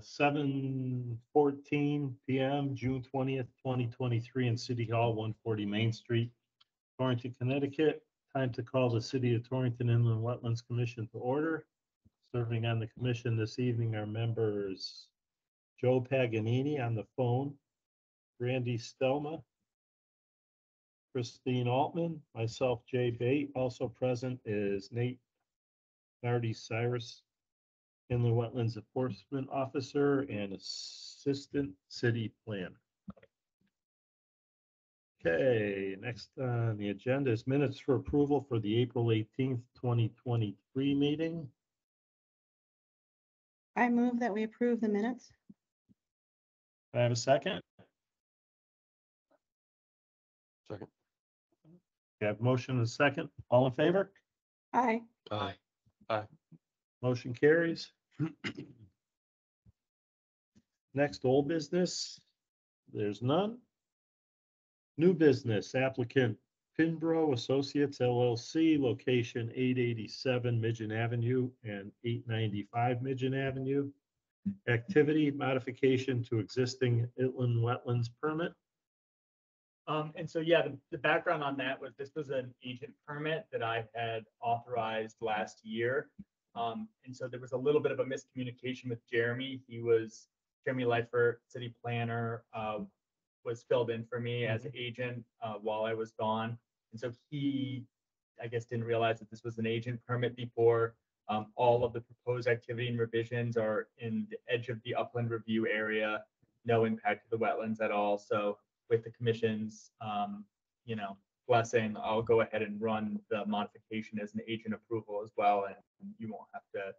7:14 p.m., June 20th, 2023, in City Hall, 140 Main Street, Torrington, Connecticut. Time to call the City of Torrington Inland Wetlands Commission to order. Serving on the commission this evening are members Joe Paganini on the phone, Randy Stelma, Christine Altman, myself, Jay Bate. Also present is Nate Nardi Cyrus, Inland Wetlands Enforcement Officer and Assistant City Planner. Okay, next on the agenda is minutes for approval for the April 18th, 2023 meeting. I move that we approve the minutes. Do I have a second? Second. We have motion and a second. All in favor? Aye. Aye. Motion carries. Next, old business. There's none. New business, applicant Finbro Associates LLC, location 887 Midgeon Avenue and 895 Midgeon Avenue. Activity modification to existing inland wetlands permit. And so, yeah, the background on that was this was an agent permit that I had authorized last year. And so there was a little bit of a miscommunication with Jeremy. Jeremy Lightfoot, city planner, was filled in for me as agent while I was gone. And so he, I guess, didn't realize that this was an agent permit before. All of the proposed activity and revisions are in the edge of the upland review area, no impact to the wetlands at all. So with the commission's, blessing, I'll go ahead and run the modification as an agent approval as well, and you won't have to,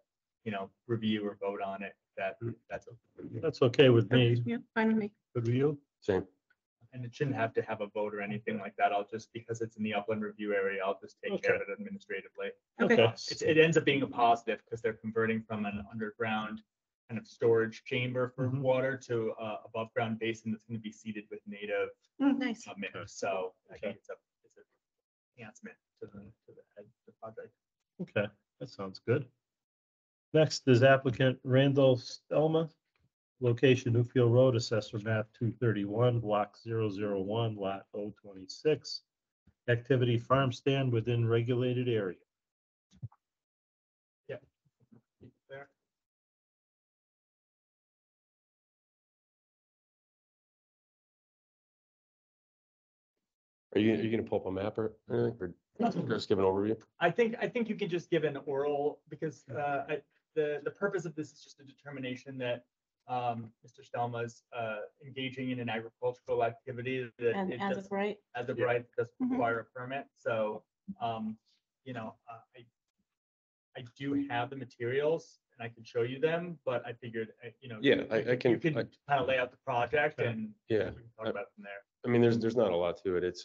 review or vote on it. That's okay. That's okay with me. Yeah, fine with me. Good with you? Same. And it shouldn't have to have a vote or anything like that. Because it's in the upland review area, I'll just take care of it administratively. Okay. It ends up being a positive because they're converting from an underground kind of storage chamber for water to above ground basin that's going to be seeded with native Nice. minnows. So I think it's an enhancement to the project. Okay, that sounds good. Next is applicant Randall Stelma, location Newfield Road, assessor map 231, block 001, lot 026. Activity farm stand within regulated area. Yeah. There. Are you going to pull up a map or anything, or just give an overview? I think you can just give an oral because the purpose of this is just a determination that Mr. Stelma's engaging in an agricultural activity that And as of right. does require a permit. So I do have the materials and I can show you them, but I figured I can kind of lay out the project and we can talk about it from there. I mean, there's not a lot to it. It's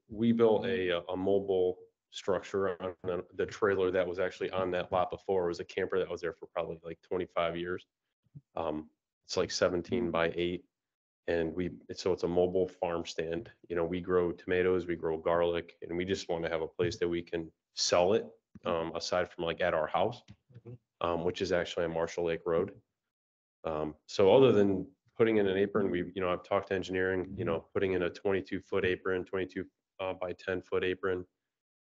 we built a mobile structure on the trailer that was actually on that lot before. It was a camper that was there for probably like 25 years. It's like 17 by 8, and so it's a mobile farm stand. We grow tomatoes, we grow garlic, and we just want to have a place that we can sell it aside from like at our house, which is actually on Marshall Lake Road. So other than putting in an apron, I've talked to engineering, putting in a 22-foot apron, 22 by 10-foot apron,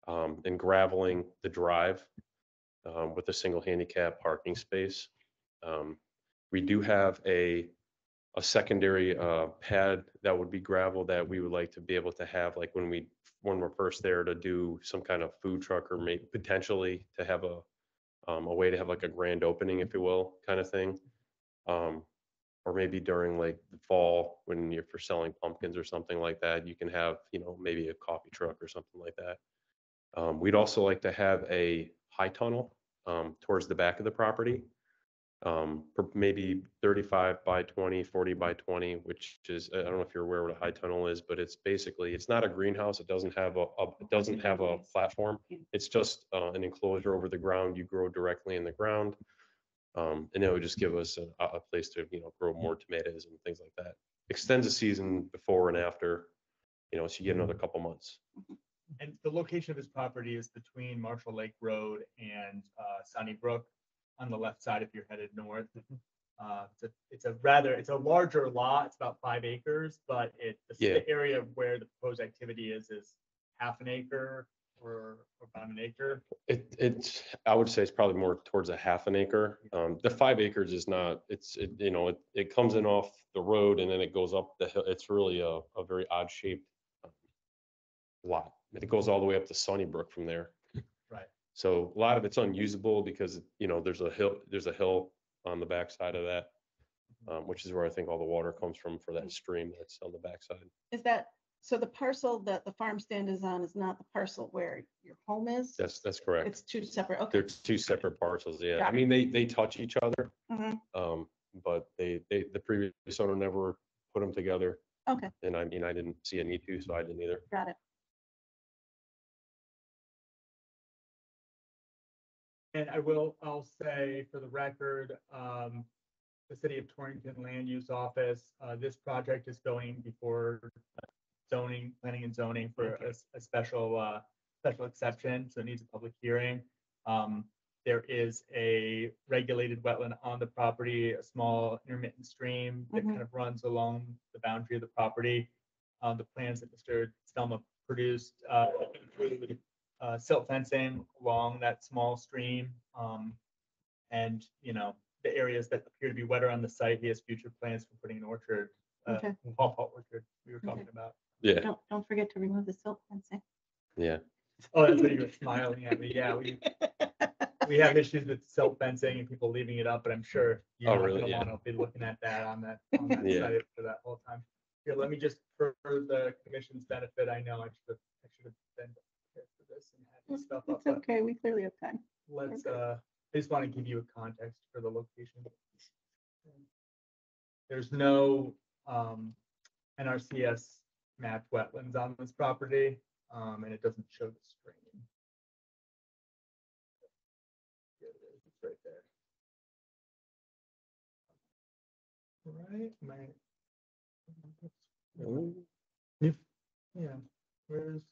and graveling the drive with a single handicap parking space. We do have a secondary pad that would be gravel that we would like to be able to have, like when we're first there, to do some kind of food truck, or maybe potentially to have a way to have like a grand opening, if you will, kind of thing. Or maybe during like the fall when you're for selling pumpkins or something like that, you can have, maybe a coffee truck or something like that. We'd also like to have a high tunnel towards the back of the property, maybe 35 by 20, 40 by 20, which is, I don't know if you're aware what a high tunnel is, but it's not a greenhouse. It doesn't have a platform. It's just an enclosure over the ground. You grow directly in the ground. And it would just give us a place to, grow more tomatoes and things like that. Extends the season before and after, so you get another couple months. And the location of his property is between Marshall Lake Road and Sunnybrook on the left side if you're headed north. It's a larger lot. It's about 5 acres, but Yeah. the area where the proposed activity is half an acre or about an acre. I would say it's probably more towards a half an acre. The 5 acres is not, it comes in off the road and then it goes up the hill. It's really a very odd shaped lot. It goes all the way up to Sunnybrook from there. Right. So a lot of it's unusable because, there's a hill on the backside of that, which is where I think all the water comes from for that stream that's on the backside. Is that, so the parcel that the farm stand is on is not the parcel where your home is? That's correct. It's two separate, okay. They're two separate parcels, yeah. Got I it. mean, they touch each other, Mhm. but the previous owner never put them together. Okay, And I mean, I didn't see a need to, so I didn't either. got it. And I'll say for the record, the City of Torrington Land Use Office, this project is going before planning and zoning for a special exception, so it needs a public hearing. There is a regulated wetland on the property, a small intermittent stream that kind of runs along the boundary of the property. The plans that Mr. Stelma produced include silt fencing along that small stream. And, the areas that appear to be wetter on the site, he has future plans for putting an orchard, Okay. pawpaw orchard we were talking about. Yeah, Don't forget to remove the silt fencing. yeah. Oh, that's what you were smiling at me. Yeah, we have issues with silt fencing and people leaving it up, but I'm sure you're Oh, not really? gonna Yeah. wanna be looking at that on that Yeah. site for that whole time. Here, let me just, for the commission's benefit, I know I should have been prepared for this and had this stuff up, It's but okay, we clearly have time. let's, Okay. I just want to give you a context for the location. There's no NRCS mapped wetlands on this property, and it doesn't show the stream. Here it is, it's right there. Right, yeah, where's?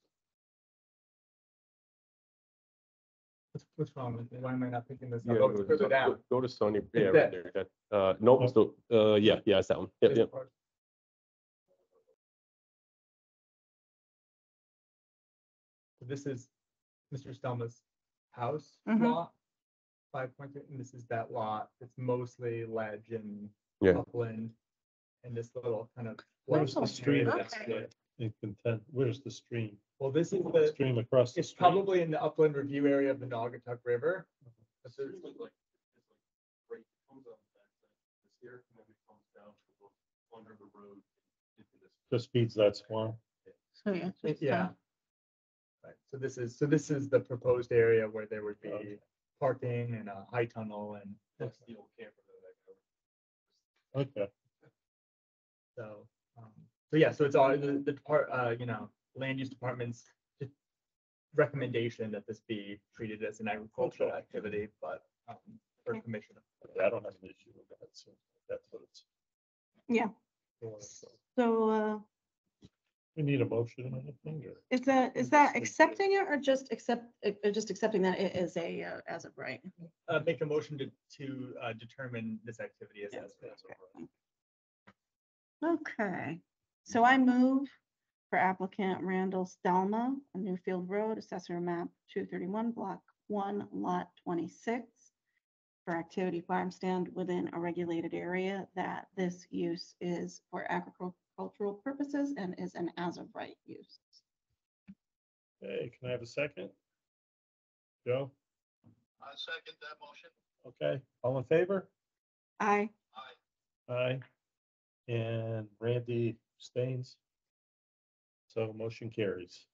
What's wrong with me? Why am I not picking this up? Yeah, Oh, it's further down. Go to Sony. Yeah, It's right that. there. Nope. So, yeah, it's that one. Yep, This yep. part. This is Mr. Stelma's house Mhm. lot, 5.2, and this is that lot. It's mostly ledge and Yeah. upland, and this little kind of. Where's the flat stream? area that's Okay. split. Where's the stream? Well, this is the, Stream across the it's street? probably in the upland review area of the Naugatuck River. But there's- Just feeds that swamp. So, yeah. just, Yeah. Right, so this is the proposed area where there would be Okay. parking and a high tunnel and. That's the old camper that I go. Okay. So yeah, so it's all the land use department's recommendation that this be treated as an agricultural activity, but for Okay. commission. I don't have an issue with that, so that's what it's. Yeah. for, so. So, We need a motion or anything, or? is that accepting it or just accepting that it is a, as of right? Make a motion to determine this activity as. Okay, so I move for applicant Randall Stelma, on Newfield Road, assessor map 231, block 1, lot 26, for activity farm stand within a regulated area, that this use is for agricultural purposes and is an as of right use. Hey, can I have a second? Joe? I second that motion. Okay, all in favor? Aye. Aye. And Randy abstains. So motion carries.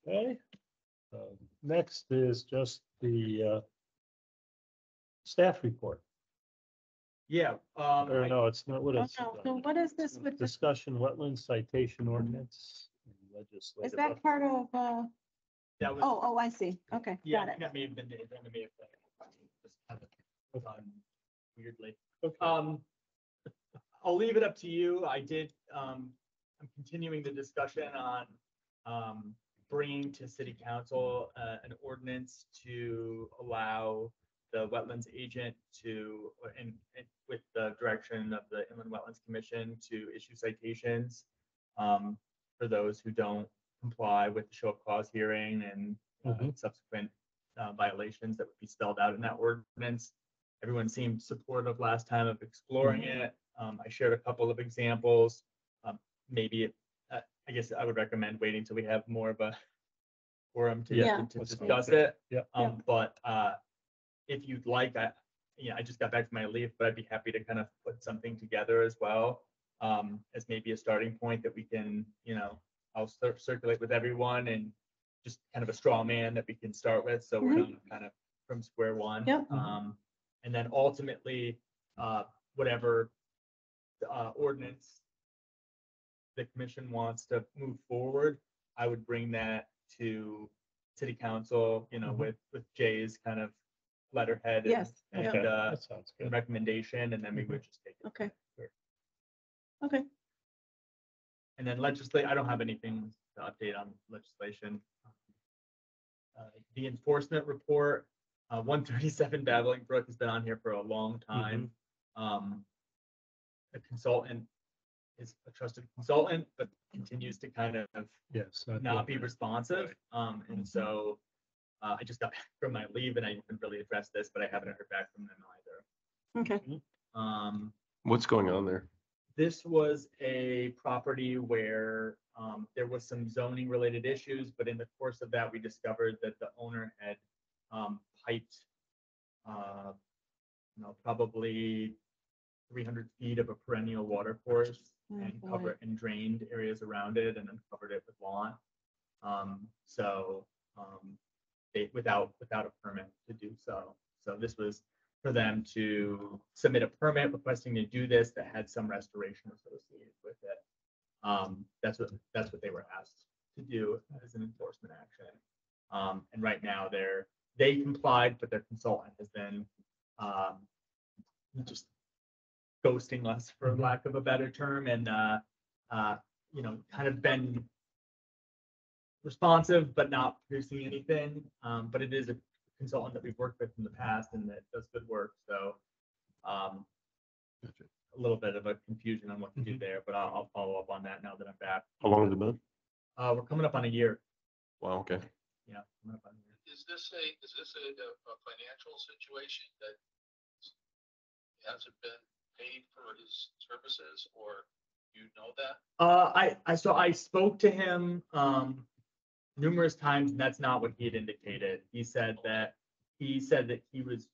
Okay. Next is just the staff report. Yeah. Or no, it's not what Oh, it's. no, so what is this with this? Discussion wetland citation ordinance. and Is legislative that up- part of, That was. oh, I see, okay, Yeah, got it. that may have been, that may have been just kind of done weirdly. Okay. I'll leave it up to you. I'm continuing the discussion on bringing to city council an ordinance to allow the wetlands agent to, and with the direction of the Inland Wetlands Commission to issue citations for those who don't comply with the show of cause hearing and subsequent violations that would be spelled out in that ordinance. Everyone seemed supportive last time of exploring it. I shared a couple of examples. Maybe I guess I would recommend waiting till we have more of a forum to, Yeah. to discuss it. Yep. But if you'd like, I just got back from my leave, but I'd be happy to kind of put something together as well, as maybe a starting point that we can, I'll circulate with everyone and just kind of a straw man that we can start with. So we're not kind of from square one. Yep. And then ultimately, whatever ordinance the commission wants to move forward, I would bring that to city council, with Jay's kind of letterhead. Yes, And, yeah. Okay, that sounds and good. recommendation, and then we would just take it. Okay. Sure. Okay. And then I don't have anything to update on legislation. The enforcement report, 137 Babbling Brook has been on here for a long time. The consultant is a trusted consultant, but continues to kind of Yes. not be responsive. And so I just got back from my leave and I didn't really address this, but I haven't heard back from them either. Okay. What's going on there? This was a property where there was some zoning related issues, but in the course of that, we discovered that the owner had piped, probably 300 feet of a perennial water course and boy. covered and drained areas around it and then covered it with lawn. They without a permit to do so. So this was for them to submit a permit requesting to do this that had some restoration associated with it. That's what they were asked to do as an enforcement action. And right now they complied, but their consultant has been just ghosting us, for lack of a better term, and kind of been responsive but not producing anything. But it is a consultant that we've worked with in the past and that does good work. So a little bit of a confusion on what to do there, but I'll follow up on that now that I'm back. How long has it been? We're coming up on a year. Wow, okay. Yeah. Coming up on a year. Is this a financial situation that hasn't been paid for his services, or you know that? I spoke to him numerous times, and that's not what he had indicated. He said that he was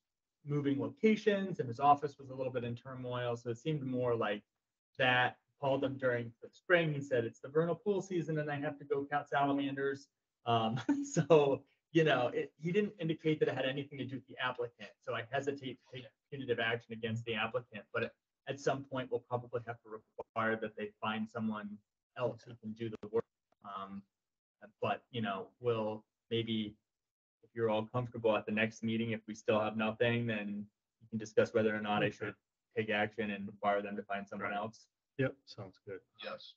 moving locations and his office was a little bit in turmoil. So it seemed more like that. Called him during the spring. He said it's the vernal pool season and I have to go count salamanders. So he didn't indicate that it had anything to do with the applicant. So I hesitate to take punitive action against the applicant, but at some point we'll probably have to require that they find someone else who can do the work. But we'll maybe, if you're all comfortable at the next meeting, if we still have nothing, then you can discuss whether or not I should take action and require them to find someone else. Yep, sounds good. Yes.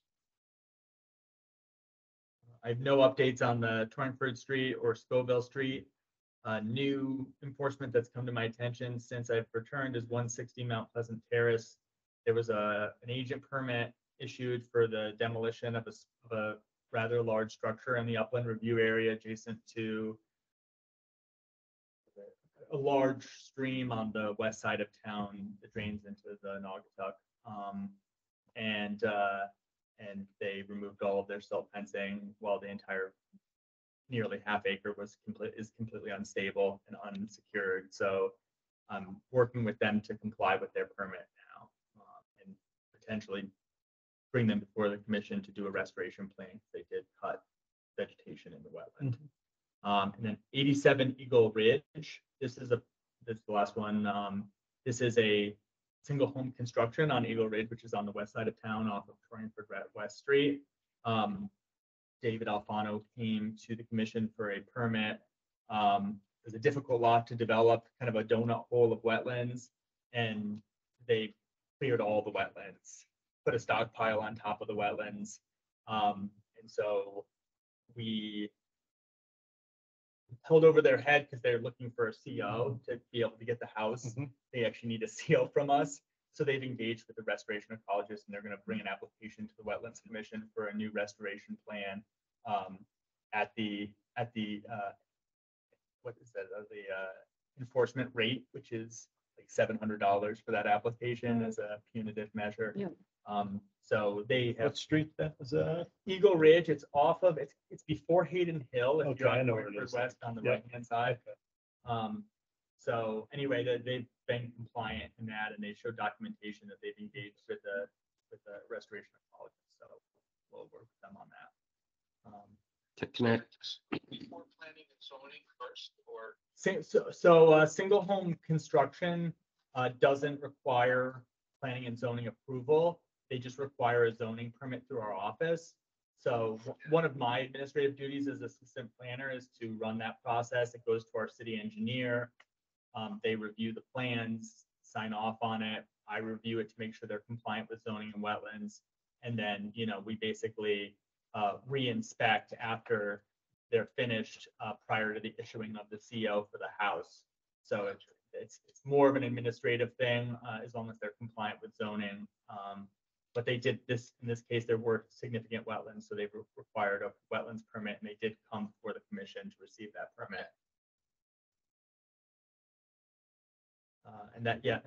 I have no updates on the Torringford Street or Scoville Street. New enforcement that's come to my attention since I've returned is 160 Mount Pleasant Terrace. There was an agent permit issued for the demolition of a rather large structure in the upland review area adjacent to a large stream on the west side of town that drains into the Naugatuck. And they removed all of their silt fencing while the entire nearly half acre is completely unstable and unsecured. So I'm working with them to comply with their permit now, and potentially bring them before the commission to do a restoration plan. They did cut vegetation in the wetland. And then 87 Eagle Ridge. This is the last one. This is a single home construction on Eagle Ridge, which is on the west side of town off of Torringford West Street. David Alfano came to the commission for a permit. It was a difficult lot to develop, kind of a donut hole of wetlands, and they cleared all the wetlands, put a stockpile on top of the wetlands. And so we held over their head because they're looking for a CO to be able to get the house. Mhm. They actually need a CO from us. So they've engaged with the restoration ecologist and they're going to bring an application to the Wetlands Commission for a new restoration plan at the what is that, the enforcement rate, which is like $700 for that application as a punitive measure. Yeah. So they have What street that was that? Eagle Ridge, it's off of, it's before Hayden Hill, if Okay, you're I on know where it Westford is. West on the Yep. right-hand side. Okay. So anyway, they've been compliant in that, and they show documentation that they've engaged with the restoration ecologist, so we'll work with them on that. Can I, Before planning and zoning first, or Single home construction doesn't require planning and zoning approval. They just require a zoning permit through our office. So one of my administrative duties as assistant planner is to run that process. It goes to our city engineer. They review the plans, sign off on it. I review it to make sure they're compliant with zoning and wetlands. And then, we basically re-inspect after they're finished prior to the issuing of the CO for the house. So it's more of an administrative thing as long as they're compliant with zoning. But they did this, in this case, there were significant wetlands, so they required a wetlands permit, and they did come before the commission to receive that permit. And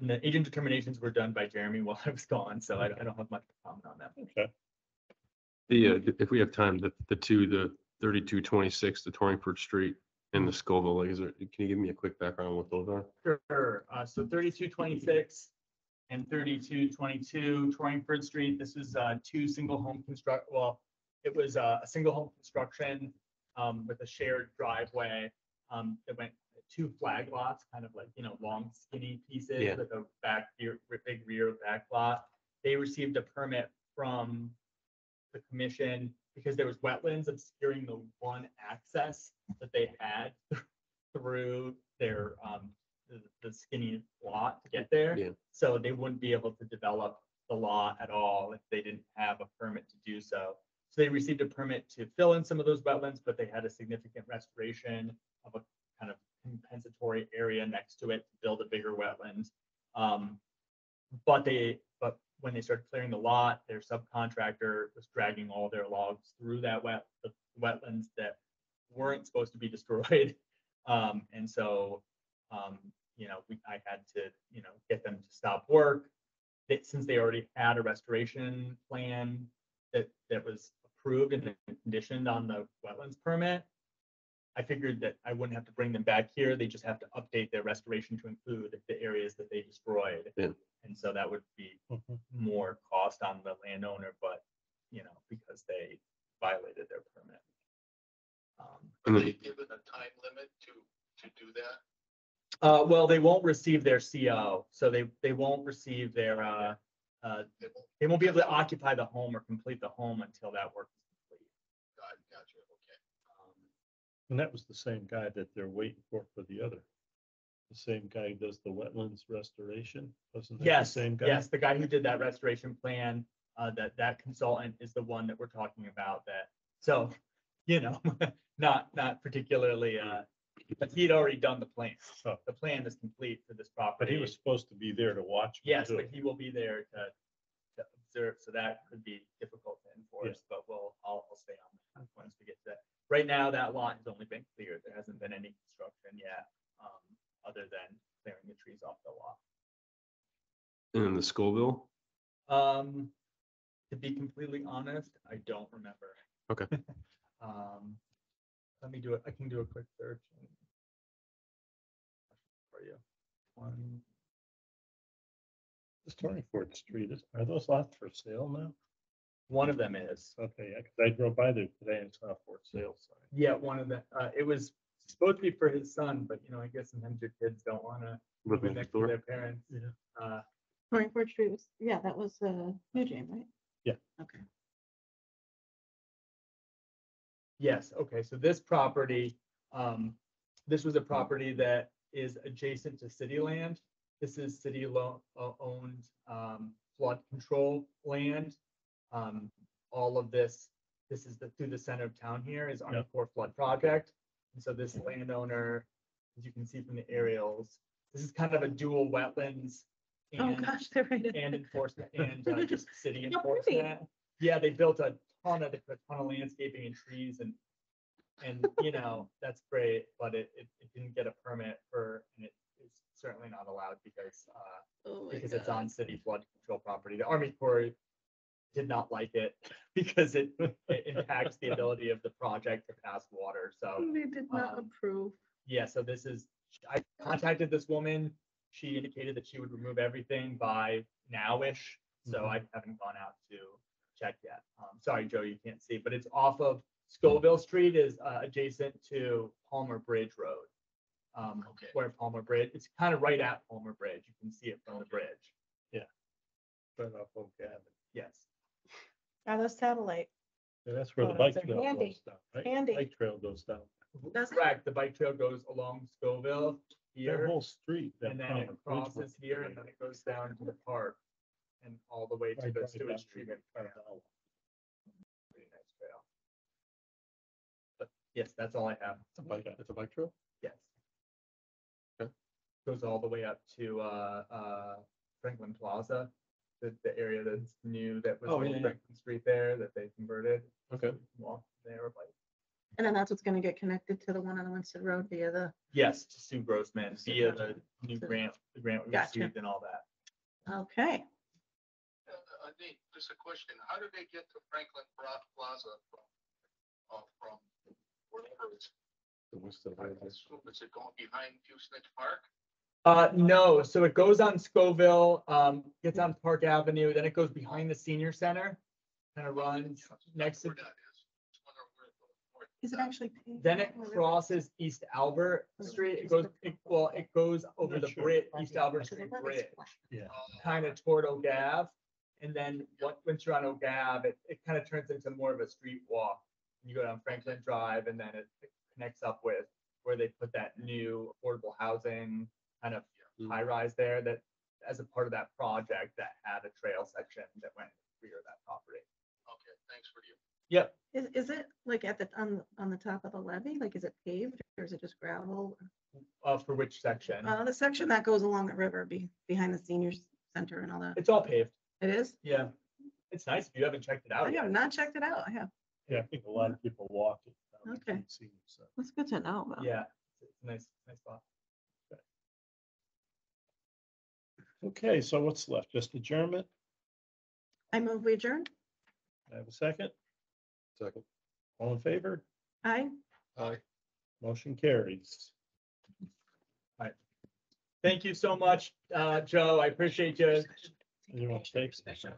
the agent determinations were done by Jeremy while I was gone, so I don't have much to comment on that. Okay. if we have time, the 3226, the Torringford Street and the Scoville, like, can you give me a quick background on what those are? Sure. So 3226 and 3222 Torringford Street. This is two single home it was a single home construction with a shared driveway that went two flag lots, kind of like, long skinny pieces Yeah. with a big rear back lot. They received a permit from the commission because there was wetlands obscuring the one access that they had through their the skinny lot to get there. Yeah. So they wouldn't be able to develop the lot at all if they didn't have a permit to do so. So they received a permit to fill in some of those wetlands, but they had a significant restoration of a kind of compensatory area next to it to build a bigger wetland. But when they started clearing the lot, their subcontractor was dragging all their logs through that the wetlands that weren't supposed to be destroyed. And so, I had to, get them to stop work. Since they already had a restoration plan that was approved and conditioned on the wetlands permit, I figured that I wouldn't have to bring them back here. They just have to update their restoration to include the areas that they destroyed. Yeah. And so that would be Mhm. more cost on the landowner, but, because they violated their permit. are they given a time limit to do that? Well, they won't receive their CO, so they won't receive their, they won't be able to occupy the home or complete the home until that work is complete. Gotcha, okay. And that was the same guy that they're waiting for the other. The same guy who does the wetlands restoration, wasn't that the Yes, same guy? yes, the guy who did that restoration plan, that consultant is the one that we're talking about that. So, not particularly, but he'd already done the plan. Oh. The plan is complete for this But property. he was supposed to be there to watch. me Yes, do but it. he will be there to observe, so that could be difficult to enforce, but I'll stay on that once we get to that. Right now, that lot has only been cleared. There hasn't been any construction yet, other than clearing the trees off the lot. And then the Scoville? To be completely honest, I don't remember. Okay. Let me do it. I can do a quick search for you. This Torringford Street, are those lots for sale now? One of them is. Okay, yeah, 'cause I drove by there today and saw a for sale sign. Yeah, one of the, it was supposed to be for his son, but I guess sometimes your kids don't want to move in next to their parents. Yeah. Torringford Street was, that was New Jane, right? Yeah. Okay. Yes, okay, so this property, this was a property that is adjacent to city land. This is city owned flood control land. All of this is through the center of town here is Army Corps flood project. And so this landowner, as you can see from the aerials, this is kind of a dual wetlands Oh, and, gosh, they're right. and enforcement and just city How pretty. enforcement. Yeah, they built a ton of landscaping and trees and you know, that's great, but it didn't get a permit for, and it is certainly not allowed because Oh my because it's God. on city flood control property. The Army Corps did not like it because it impacts the ability of the project to pass water. So They did not approve. yeah, so this is, I contacted this woman. She indicated that she would remove everything by now-ish. So I haven't gone out to check yet. Sorry, Joe, you can't see, but it's off of Scoville Street is adjacent to Palmer Bridge Road. Okay. Where Palmer Bridge, it's kind of right at Palmer Bridge. You can see it from the bridge. Right off Oak Avenue. Yes. Now the satellite. Yeah, that's where the Oh, bike that's trail handy. goes down, right? Handy. Bike trail goes down. Does it? Correct. The bike trail goes along Scoville That here, whole street. that and then Palmer it Bridge crosses Road. here, and then it goes down to the park and all the way to Right the down sewage there. treatment plant. Pretty nice trail. But yes, that's all I have. It's a bike trail? Yes. Okay. Goes all the way up to Franklin Plaza, the area that's new that was Oh, on yeah, yeah. Franklin Street there that they converted. Okay. Walk there or bike. And then that's what's gonna get connected to the one on the Winston Road via the, Yes, to Sue Grossman via the new grant, the grant we Gotcha. received and all that. okay. Nate, just a question. How do they get to Franklin Plaza from wherever it's, I assume, is it going behind Snitch Park? No, so it goes on Scoville, gets on Park Avenue, then it goes behind the senior center, kind of runs next to, Where that is. Just wondering where it goes north. Is it actually paved? then it crosses East Albert Street. It goes, it goes over the bridge, East Albert Street Bridge, Yeah. kind of toward Oak Ave. And then once you're on Oak Ave, it kind of turns into more of a street walk. You go down Franklin Drive and then it connects up with where they put that new affordable housing kind of high rise there that as a part of that project that had a trail section that went rear of that property. Okay, thanks for you. Yep. Is it like at the, on the top of the levee? Like, is it paved or is it just gravel? For which section? The section that goes along the river behind the senior center and all that. It's all paved. It is? Yeah. It's nice if you haven't checked it I out have yet. not checked it out. I have. Yeah, I think a lot of people walk it. down Okay. the senior center. That's good to know about. Yeah. It's a nice spot. Okay, so what's left? Just adjournment? I move we adjourn. I have a second. Second. All in favor? Aye. Aye. Motion carries. Thank you so much, Joe. I appreciate you. You want to take? I looked, I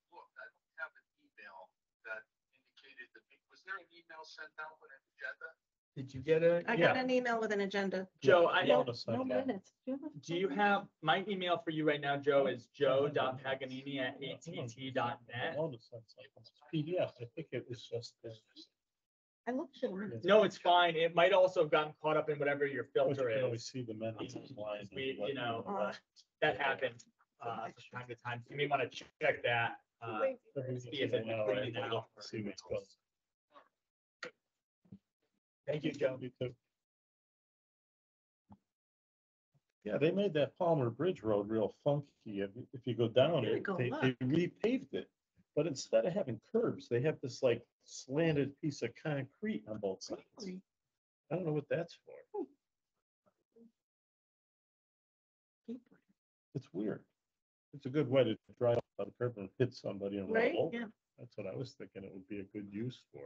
don't have an email that indicated was there an email sent out with an agenda? Did you get it? I got an email with an agenda. Joe, I Yeah, don't, notice No that. minutes. do you have, my email for you right now, Joe, is joe.paganini@att.net. Notice that's like it's PDF. I think it was just. I looked for the minutes. No, it's fine. It might also have gotten caught up in whatever your You filter can always is. see the minutes line. We, you know, that happens from time to time. You may want to check that. See if it's clean now. See what's going. Thank you, Joe. You too. Yeah, they made that Palmer Bridge Road real funky. If you go down Here we it, go, they look. repaved it. But instead of having curbs, they have this like slanted piece of concrete on both sides. Really? I don't know what that's for. It's weird. It's a good way to drive on the curb and hit somebody and roll Right, over. yeah. That's what I was thinking it would be a good use for.